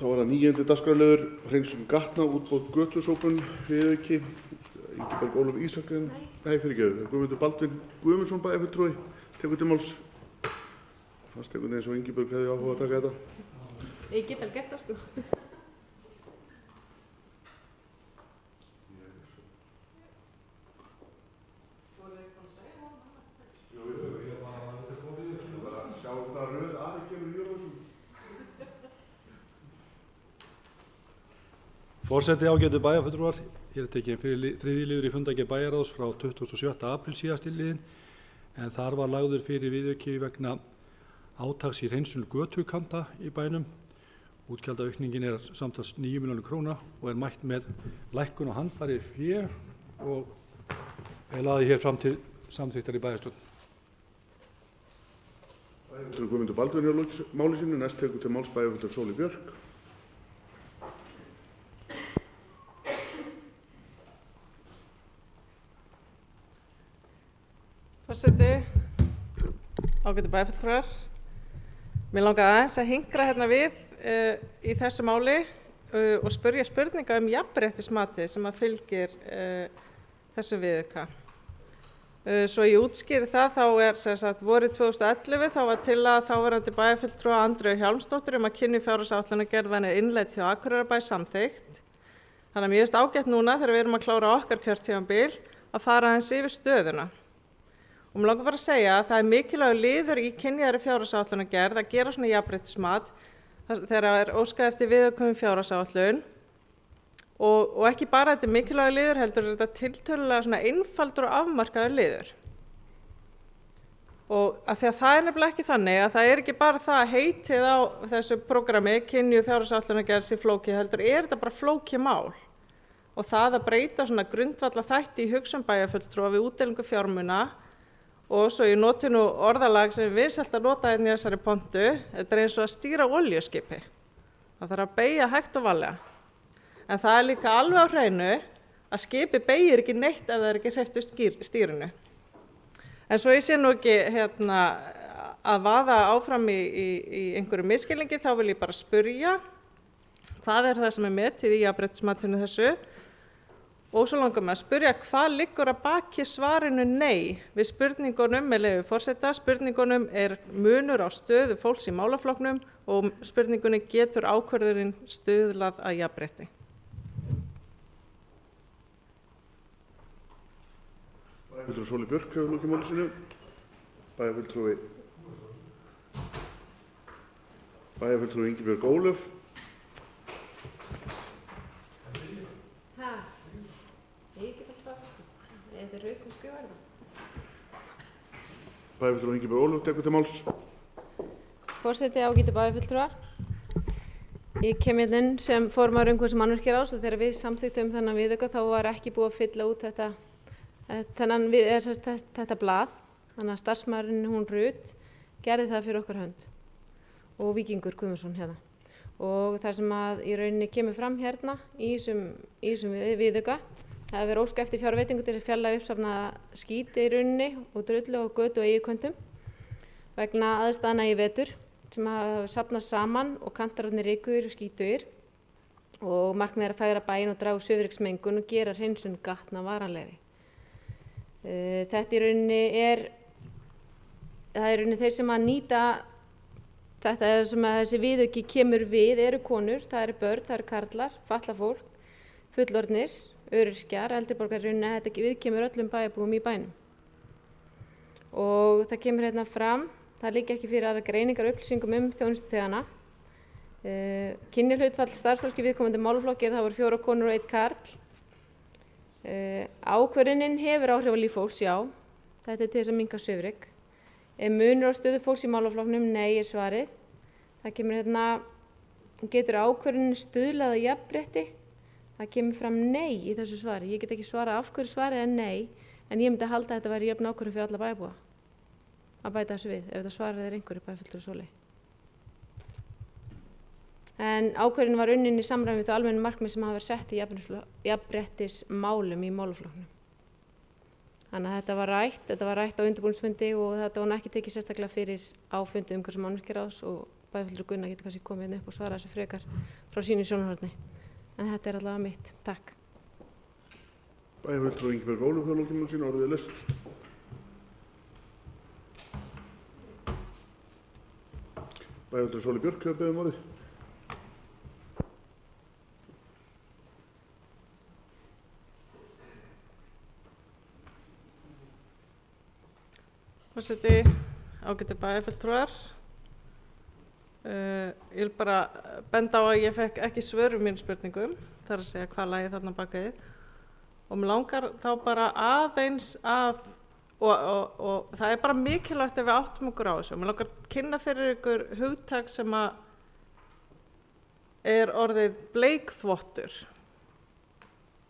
Þá það 9. dagskrárliður, hreinsun gatna, útboð götusókun, viðauki, Ingiberg Ólöf Ísaksen, fyrirgefðu, Guðmundur Baldvin Guðmundsson bæjarfulltrúi, tekur til máls. Fannst einhvern veginn eins og Ingiberg hefði áhuga að taka þetta. Ég get alveg gert það sko. Forseti, ágætu bæjarfulltrúar, hér tekinn fyrir þriðji liður í fundargerð bæjarráðs frá 27. apríl síðastliðinn, en þar var lagður fyrir viðauki vegna átaks í hreinsun götukanta í bænum. Útgjaldaaukningin samtals 9 milljónir króna og mætt með lækkun á handbæri fé og lagði hér fram til samþykktar í bæjarstjórn. Bæjarfulltrúi Guðmundur Baldvin hefur lokið máli sínu, næst tekur til máls bæjarfulltrúi Sóley Björk. Forseti, ágætu bæjarfulltrúar. Mér langaði aðeins að hinkra hérna við í þessu máli og spyrja spurninga jafnréttismatið sem að fylgir þessum viðauka. Svo ég útskýri það, þá sem sagt vorið 2011 þá var tillaga þáverandi bæjarfulltrúa Andreu Hjálmsdóttur að kynni fjárhagsáætlanagerð verði innleidd hjá Akureyrarbæ samþykkt. Þannig að mér finnst ágætt núna þegar við erum að klára okkar kjörtímabil að fara aðeins yfir stöðuna. Og mér langar bara að segja að það mikilvægur liður í kynjaðri fjárhagsáætlanagerð að gera svona jafnréttismat þegar óskað eftir viðaukum fjárhagsáætlun og ekki bara þetta mikilvægur liður heldur þetta tiltölulega svona einfaldur og afmarkaður liður. Og af því að það nefnilega ekki þannig að það ekki bara það heitið á þessu prógrami kynju fjárhagsáætlanagerð sé flókið heldur þetta bara flókið mál. Og það að breyta svona grundvalla þætti í hugsun bæjarfulltrúa við útdeilingu fjármuna. Og svo ég noti nú orðalag sem við vinsælt að nota hérna í þessari pontu, þetta eins og að stýra olíuskipi. Það þarf að beygja hægt og varlega. En það líka alveg á hreinu að skipi beygir ekki neitt ef það ekki hreyft við stýrinu. En svo ég sé nú ekki að vaða áfram í einhverju misskilningi, þá vil ég bara spyrja hvað það sem metið í jafnréttismatinu þessu. Og svo langar mig að spyrja hvað liggur að baki svarinu nei við spurningunum með leyfi forseta. Spurningunum munur á stöðu fólks í málaflokknum og spurningunni getur ákvörðurinn stuðlað að jafnrétti. Bæjarfulltrúi Sóley Björk hefur lokið máli sínu. Bæjarfulltrúi Ingiberg Ólöf. Bæjarfulltrúi Ingiberg Ólöf tekur til máls. Forseti, ágætu bæjarfulltrúar. Ég kem hérna inn sem formaður umhverfis- og mannvirkjaráðs og þegar við samþykktum þennan viðauka þá var ekki búið að fylla út þetta blað. Þannig að starfsmaðurinn hún Rut gerði það fyrir okkar hönd og Víkingur Guðmundsson hérna. Og það sem að í rauninni kemur fram hérna í þessum viðauka það hefur verið óskað eftir fjárveitingu til þess að fjarlægja uppsafnaða skít í rauninni og drullu á götu og eiginköntum vegna aðstæðna í vetur sem hafa safnast saman og kantararnir rykuðir og skítugir og markmið að fegra bæinn og draga úr svifryksmengun og gera hreinsun gatna varanlegri. Þetta í rauninni það er rauninni þeir sem að nýta þetta sem að þessi viðauki kemur við eru konur, það eru börn, það eru karlar, fatlað fólk, fullorðnir, öryrkjar, eldri borgarar í rauninni, þetta viðkemur öllum bæjarbúum í bænum. Og það kemur hérna fram, það liggja ekki fyrir aðra greiningar og upplýsingum þjónustuþegana. Kynjahlutfall starfsfólki viðkomandi málaflokki það voru 4 konur og 1 karl. Ákvörðunin hefur áhrif á líf fólks, já, þetta til þess að minnka svifryk. Munur á stöðu fólks í málaflokknum, nei svarið. Það kemur hérna, getur ákvörðunin stuðlað að jafnrétti? Það kemur fram nei í þessu svari. Ég get ekki svarað af hverju svarið nei, en ég myndi halda að þetta væri jöfn ákvörðun fyrir alla bæjarbúa að bæta þessu við, ef þetta svarið einhverju bæjarfulltrúi Sóley. En ákvörðunin var unnin í samræmi við þau almennu markmið sem hafa verið sett í jafnréttismálum í málaflokknum. Þannig að þetta var rætt á undirbúningsfundi og þetta var ekki tekið sérstaklega fyrir á fundi umhverfis- og mannvirkjaráðs og bæjarfulltrúi Gunnar getur kannski komið hérna upp og svara þessu frekar frá sínu sjónarhorni. En þetta er allavega mitt. Takk. Bæjarfulltrúi Ingibjörg Ólöf hefur lokið máli sínu, orðið er laust. Bæjarfulltrúi Sóli Björk hefur beðið orðið. Forseti, ágætu bæjarfulltrúar. Ég vil bara benda á að ég fekk ekki svör við mínum spurningum, þar að segja hvað lagið þarna bak við. Og mér langar þá bara aðeins að, og það er bara mikilvægt ef við áttum okkur á þessu. Mér langar að kynna fyrir ykkur hugtak sem að er orðið bleikþvottur.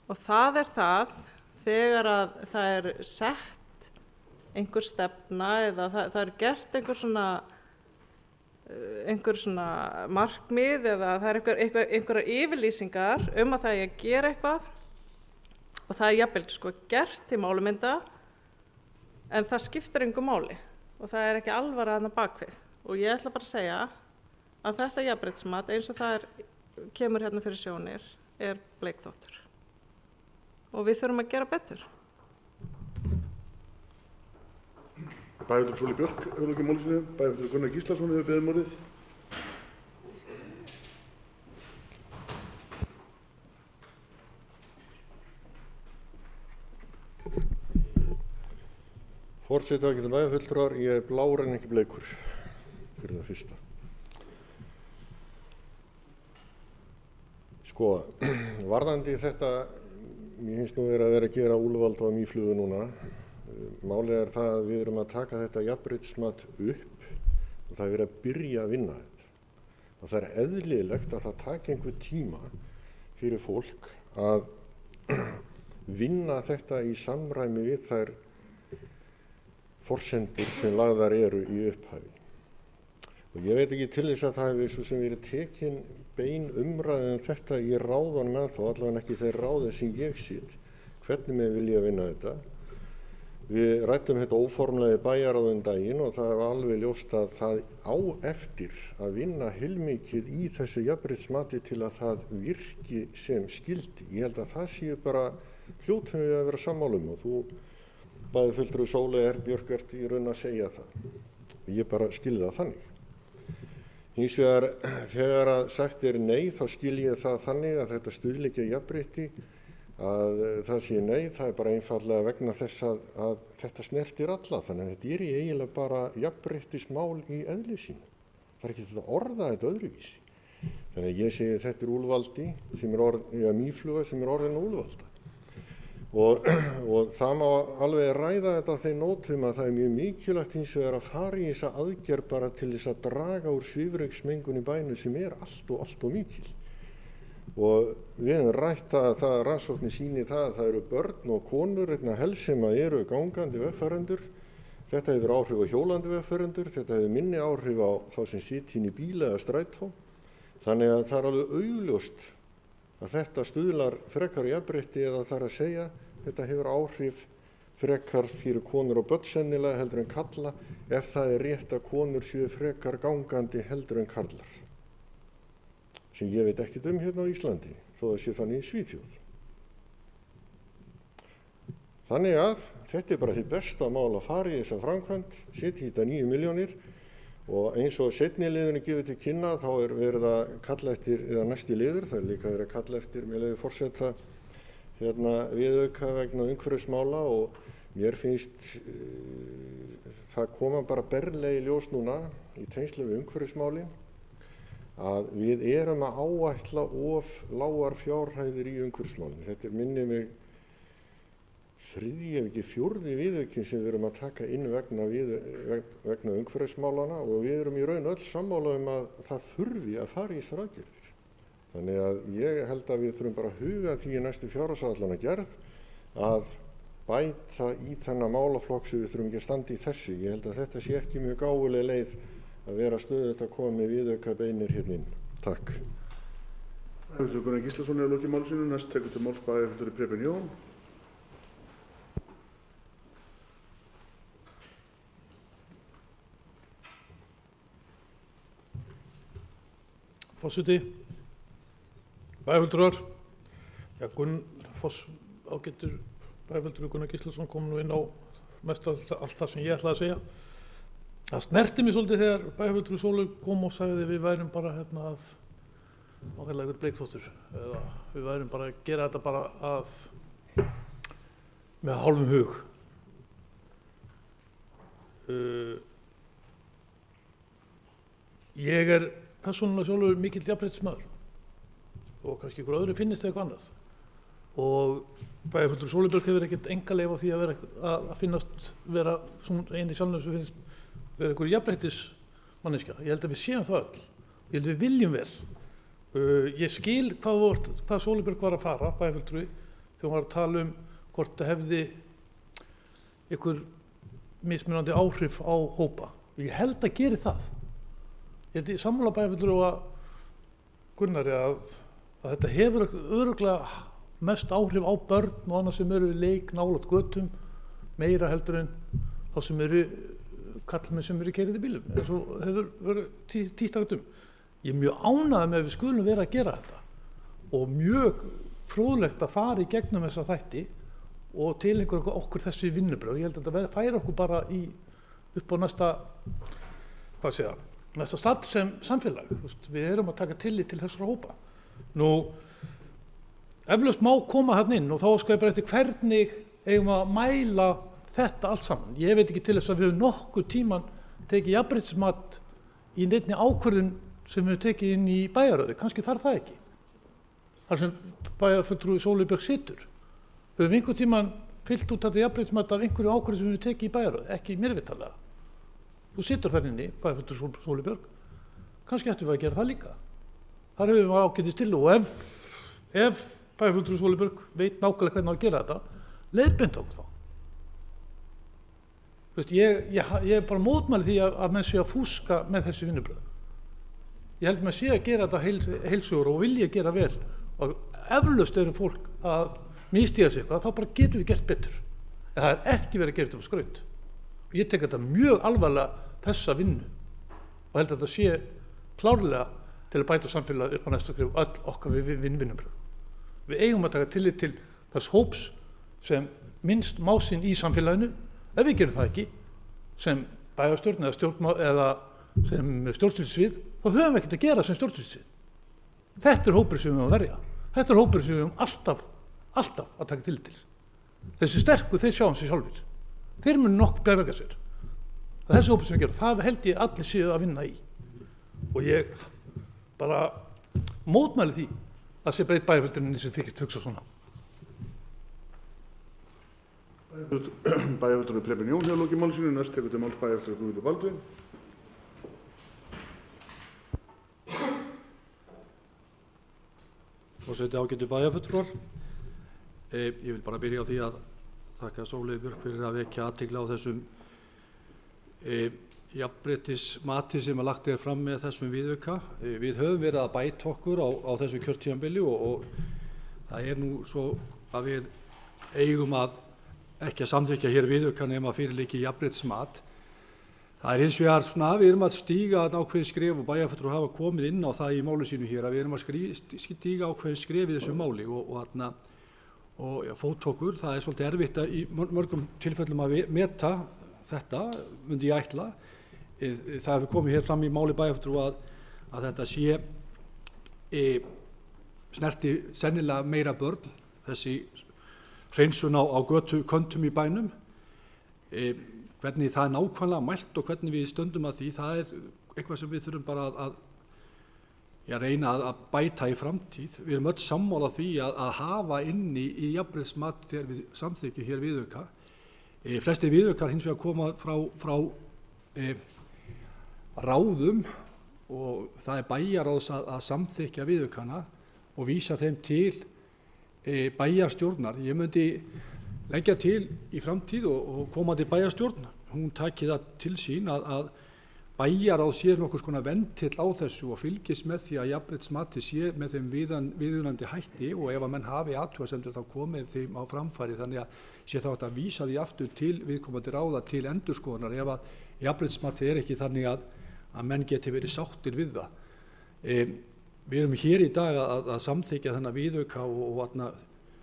Og það er það þegar að það er sett einhver stefna eða það er gert einhver svona markmið eða það er einhverjar yfirlýsingar að það er að gera eitthvað og það er jafnvel gert til málumynda en það skiptir engu máli og það er ekki alvara þarna bakvið og ég ætla bara að segja að þetta jafnréttismat eins og það kemur hérna fyrir sjónir er bleikþvottur og við þurfum að gera betur. Bæjarfulltrúi Sóli Björk hefur lokið máli sínu, bæjarfulltrúi Gunnar Gíslason hefur beðið orðið. Forseti, ágætu bæjarfulltrúar, ég er blár en ekki bleikur fyrir það fyrsta. Sko, varðandi þetta, mér finnst nú að vera að gera úlfald á mýflugu núna. Málið er það að við erum að taka þetta jafnréttismat upp og það er verið að byrja að vinna þetta. Og það er eðlilegt að það taki einhver tíma fyrir fólk að vinna þetta í samræmi við þær forsendur sem lagðar eru í upphafi. Og ég veit ekki til þess að það hefur svo sem verið tekin bein umræðin þetta í ráðunum með þá, allavega ekki þeir ráðin sem ég sit, hvernig með vilja vinna þetta. Við ræddum þetta óformlega í bæjarráðum daginn og það var alveg ljóst að það á eftir að vinna heilmikið í þessu jafnréttismati til að það virki sem skyldi. Ég held að það séu bara hljótum við að vera sammálum og þú bæjarfulltrúi Sóli Björk ert í raun að segja það. Og ég bara skilði það þannig. Hins vegar þegar að sagt er nei þá skil ég það þannig að þetta stuðli ekki að jafnrétti að það sé nei, það er bara einfaldlega vegna þess að þetta snertir alla, þannig að þetta er eiginlega bara jafnréttismál í eðli sínu. Það er ekki þetta að orða þetta öðruvísi. Þannig að ég segi þetta er úlfaldi, mýfluga sem er orðin úlfalda. Og það má alveg ræða þetta á þeim nótum að það er mjög mikilvægt hins vegar að fara í þessa aðgerð bara til þess að draga úr svifryksmengun í bænum sem er allt og mikil. Og við hefum rætt að það rannsóknir sýni það að það eru börn og konur helst sem eru gangandi vegfarendur. Þetta hefur áhrif á hjólandi vegfarendur, þetta hefur minni áhrif á þá sem sitja inn í bíla eða strætó. Þannig að það er alveg augljóst að þetta stuðlar frekar jafnrétti eða það er að segja þetta hefur áhrif frekar fyrir konur og börn sennilega heldur en karla ef það er rétt að konur séu frekar gangandi heldur en karlar. Sem ég veit ekkert hérna á Íslandi, þó að sé þannig í Svíþjóð. Þannig að þetta er bara hið besta mál að fara í þessa framkvæmd, setja í þetta 9 milljónir og eins og seinni liðurinn gefið til kynna þá er verið að kalla eftir, eða næsti liður, það er líka verið að kalla eftir, með leyfi forseta, viðauka vegna umhverfismála og mér finnst það koma bara berlega í ljós núna í tengslum við umhverfismálin að við erum að áætla of lágar fjárhæðir í umhverfismálin. Þetta er minni mig þriðji ef ekki fjórði viðaukinn sem við erum að taka inn vegna umhverfismálana og við erum í raun öll sammála að það þurfi að fara í þessar aðgerðir. Þannig að ég held að við þurfum bara að huga því í næstu fjárhagsáætlana gerð að bæta í þennan málaflokk sem við þurfum ekki að standa í þessu. Ég held að þetta sé ekki mjög gáfuleg leið að vera stöðugt að koma með viðauka beinir hérna inn. Takk. Bæjarfulltrúi Gunnar Gíslason hefur lokið máli sínu, næst tekur til máls bæjarfulltrúi Preben Jón. Forseti, bæjarfulltrúar, ágætur bæjarfulltrúi Gunnar Gíslason kom nú inn á mest allt það sem ég ætlaði að segja. Það snerti mig svolítið þegar bæjarfulltrúi Sólveig kom og sagði við værum bara að ákveðlega ykkur bleikþvottur, eða við værum bara að gera þetta bara með hálfum hug. Ég persónulega sjálfur mikill jafnréttismaður og kannski ykkur öðru finnist eitthvað annað, og bæjarfulltrúi Sólveig Björk hefur ekkert enga leið á því að finnast vera eini sjálfnum sem finnst vera ykkur jafnréttismanneskja. Ég held að við séum það öll, ég held að við viljum vel. Ég skil hvað Sólveig Björk var að fara, bæjarfulltrúi, þegar hún var að tala hvort það hefði ykkur mismunandi áhrif á hópa. Ég held að geri það. Ég held í sammála bæjarfulltrúi og Gunnari að þetta hefur örugglega mest áhrif á börn og annað sem eru í leik nálægt götum, meira heldur en þá sem eru karlmenn sem eru keyrandi bílum, eins og hefur verið títt Ég er mjög ánægður með að við skulum vera að gera þetta og mjög fróðlegt að fara í gegnum þessa þætti og tileinka okkur þessi vinnubrögð. Ég held að þetta færi okkur bara upp á næsta stall sem samfélag. Við erum að taka tillit til þessara hópa. Nú, eflaust má koma þarna inn og þá skal ég bara eftir hvernig eigum að mæla þetta allt saman. Ég veit ekki til þess að við höfum nokkuð tíman tekið jafnréttismat í neinni ákvörðun sem við höfum tekið inn í bæjarráði. Kannski þarf það ekki. Þar sem bæjarfulltrúi Sólveig Björk situr. Við höfum einhvern tíman fyllt út þetta jafnréttismat af einhverju ákvörðun sem við höfum tekið í bæjarráði, ekki mér vitanlega. Þú situr þar inni, bæjarfulltrúi Sólveig Björk. Kannski ættum við að gera það líka. Þar höfum við ágætist til og ef bæjarfulltrúi Sólveig Björk veit nákvæmlega hvernig á að gera þetta, leiðbeint okkur þá. Ég bara mótmæli því að menn sé að fúska með þessi vinnubrögð. Ég held með sé að gera þetta heilsugur og vilja gera vel og eflaust eru fólk að misstíga sig eitthvað, þá bara getum við gert betur. En það ekki verið að gera þetta á skraut. Ég tek þetta mjög alvarlega þessa vinnu og held að þetta sé klárlega til að bæta samfélagið upp á næsta skref öll okkar vinnubrögð. Við eigum að taka tillit til þess hóps sem minnst má sín í samfélaginu. Ef við gerum það ekki sem bæjarstjórn eða sem stjórnsýslusvið, þá höfum við ekkert að gera sem stjórnsýslusvið. Þetta hópur sem við höfum að verja. Þetta hópur sem við höfum alltaf að taka tillit til. Þessi sterku, þeir sjáum sig sjálfir. Þeir munu nokkuð bjarga sér. Þessi hópur sem við gerum, það held ég allir séu að vinna í. Og ég bara mótmæli því að sé breytt bæjarfulltrúin sem þykist hugsa svona. Bæjarfulltrúi Preben Jón hefur lokið máli sínu. Næst tekur til máls bæjarfulltrúi Guðmundur Baldvin. Forseti, ágætu bæjarfulltrúar. Ég vil bara byrja á því að þakka Sólveig Björk fyrir að vekja athygli á þessum jafnréttismati sem lagt er fram með þessum viðauka. Við höfum verið að bæta okkur á þessu kjörtímabili og það er nú svo að við eigum að ekki að samþykkja hér viðauka nema fyrir liggi jafnréttismat. Það er hins vegar svona, við erum að stíga ákveðin skref og bæjarfulltrúar hafa komið inn á það í máli sínu hér að við erum að stíga ákveðin skref í þessu máli og fóttökur. Það er svolítið erfitt í mörgum tilfellum að meta þetta, myndi ég ætla. Það hefur komið hér fram í máli bæjarfulltrúa að þetta sé snerti sennilega meira börn, þessi hreinsun á götuköntum í bænum. Hvernig það er nákvæmlega mælt og hvernig við stöndum að því, það er eitthvað sem við þurfum bara að reyna að bæta í framtíð. Við erum öll sammála því að hafa inni í jafnréttismat þegar við samþykkjum hér viðauka. Flestir viðaukar hins vegar koma frá ráðum og það er bæjarráðs að samþykkja viðaukana og vísa þeim til bæjarstjórnar. Ég myndi leggja til í framtíð og komandi bæjarstjórn, hún taki það til sín að bæjarráð sé nokkurs konar ventill á þessu og fylgist með því að jafnréttismatið sé með þeim viðunandi hætti og ef að menn hafi athugasemdir þá komið þeim á framfæri þannig að sé þá að vísa því aftur til viðkomandi ráða til endurskoðunar ef að jafnréttismatið er ekki þannig að menn geti verið sáttir við það. við erum hér í dag að samþykja þennan viðauka og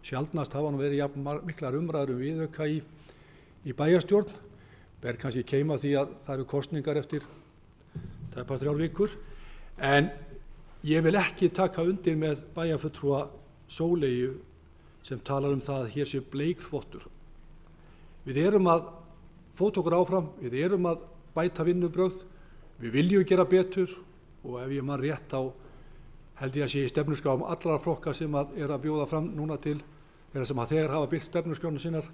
sjaldnast hafa nú verið jafn miklar umræður viðauka í bæjarstjórn. Ber kannski keima því að það eru kosningar eftir tæpar 3 vikur. En ég vil ekki taka undir með bæjarfulltrúa Sóleyju sem talar það að hér sé bleikþvottur. Við erum að fóta okkur áfram, við erum að bæta vinnubrögð, við viljum gera betur og ef ég man rétt þá held ég að sé í stefnuskrám allra flokka sem að bjóða fram núna til þeirra sem að þegar hafa birt stefnuskránu sinnar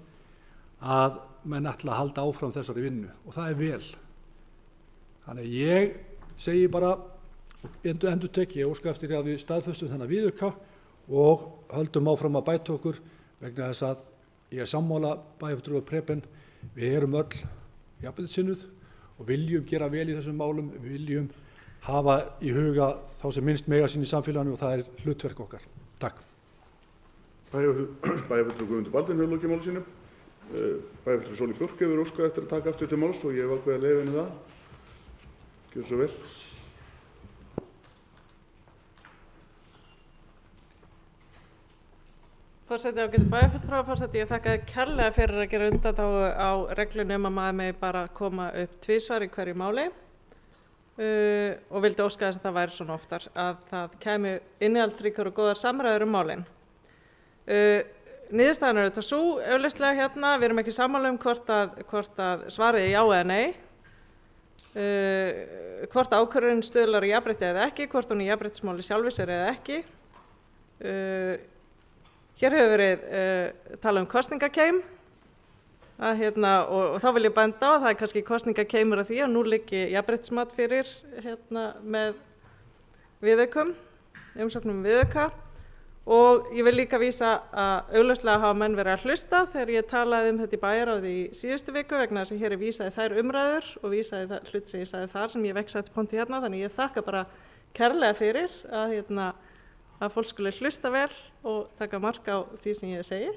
að menn ætla að halda áfram þessari vinnu og það vel. Þannig ég segi bara endurtek, ég óska eftir að við staðfestum þennan viðauka og höldum áfram að bæta okkur vegna þess að ég sammála bæjarfulltrúa Preben, við erum öll jafnréttissinnuð og viljum gera vel í þessum málum, við viljum hafa í huga þá sem minnst mega sín í samfélaginu og það hlutverk okkar. Takk. Bæjarfulltrúi Guðmundur Baldvin hefur lokið máli sínu. Bæjarfulltrúi Sóley Björk hefur óskað eftir að taka aftur til máls og ég hef ákveðið að leyfa henni það. Gjörðu svo vel. Forseti ágætu bæjarfulltrúa, forseti, ég þakka þér kærlega fyrir að gera undanþágu á reglunum að maður megi bara koma upp 2 svar í hverju máli og vildi óska þess að það væri svona oftar, að það kæmi innihaldsríkar og góðar samræður málin. Niðurstaðan þetta svo augljóslega hérna, við erum ekki sammála hvort að svarið já eða nei, hvort ákvörðun stuðlar í jafnrétti eða ekki, hvort hún í jafnréttismáli sjálfur sér eða ekki. Hér hefur verið talað kosningakeim og þá vil ég benda á að það kannski kosningakeimur að því að nú liggi jafnréttismat fyrir með viðaukum, umsóknum viðauka og ég vil líka vísa að augljóslega hafa menn verið að hlusta þegar ég talaði þetta í bæjarráði í síðustu viku vegna þess að hér vísaði þær umræður og vísaði það hlut sem ég sagði þar sem ég veksaði ponti hérna, þannig ég þakka bara kærlega fyrir að fólk skuli hlusta vel og taka mark á því sem ég segi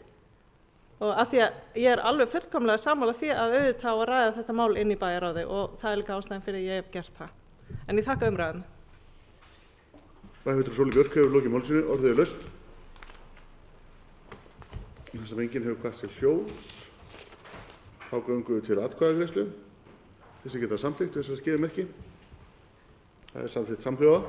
og að því að ég alveg fullkomlega sammála því að auðvitað á að ræða þetta mál inn í bæjarráði og það líka ástæðan fyrir ég hef gert það. En ég þakka umræðan. Bæjarfulltrúi Sóley Björk hefur lokið máli sínu, orðið er laust. Þess að enginn hefur kvatt sér hljóðs. Þá göngum við til atkvæðagreiðslu. Þess að geta samþykkt þess að skýra merki. Það er samþykkt samhljóða.